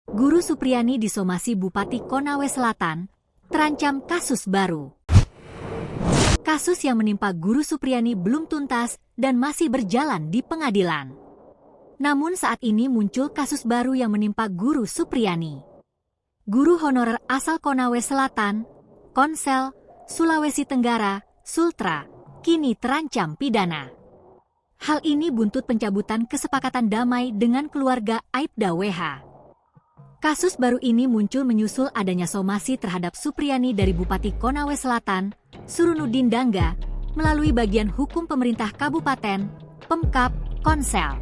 Guru Supriyani disomasi Bupati Konawe Selatan, terancam kasus baru. Kasus yang menimpa Guru Supriyani belum tuntas dan masih berjalan di pengadilan. Namun saat ini muncul kasus baru yang menimpa Guru Supriyani. Guru honorer asal Konawe Selatan, Konsel, Sulawesi Tenggara, Sultra, kini terancam pidana. Hal ini buntut pencabutan kesepakatan damai dengan keluarga Aibda WH. Kasus baru ini muncul menyusul adanya somasi terhadap Supriyani dari Bupati Konawe Selatan, Surunudin Dangga, melalui bagian hukum pemerintah kabupaten, Pemkab, Konsel.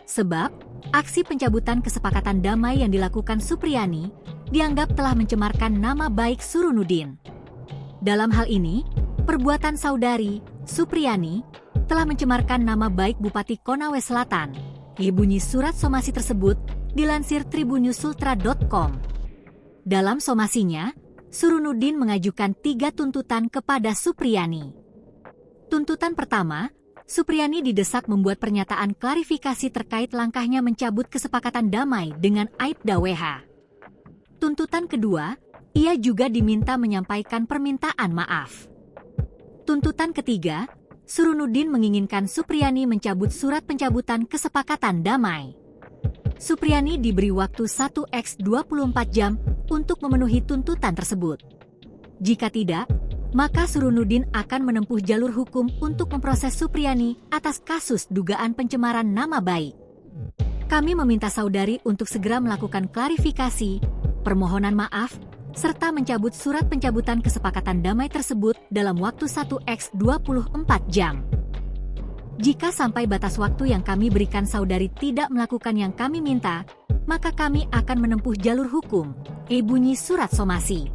Sebab, aksi pencabutan kesepakatan damai yang dilakukan Supriyani dianggap telah mencemarkan nama baik Surunudin. Dalam hal ini, perbuatan saudari, Supriyani, telah mencemarkan nama baik Bupati Konawe Selatan. Bunyi surat somasi tersebut dilansir tribunnews.sultra.com. Dalam somasinya, Surunudin mengajukan 3 tuntutan kepada Supriyani. Tuntutan pertama, Supriyani didesak membuat pernyataan klarifikasi terkait langkahnya mencabut kesepakatan damai dengan Aibda WH. Tuntutan kedua, ia juga diminta menyampaikan permintaan maaf. Tuntutan ketiga, Surunudin menginginkan Supriyani mencabut surat pencabutan kesepakatan damai. Supriyani diberi waktu 1x24 jam untuk memenuhi tuntutan tersebut. Jika tidak, maka Surunudin akan menempuh jalur hukum untuk memproses Supriyani atas kasus dugaan pencemaran nama baik. Kami meminta saudari untuk segera melakukan klarifikasi, permohonan maaf, serta mencabut surat pencabutan kesepakatan damai tersebut dalam waktu 1x24 jam. Jika sampai batas waktu yang kami berikan saudari tidak melakukan yang kami minta, maka kami akan menempuh jalur hukum. Bunyi surat somasi.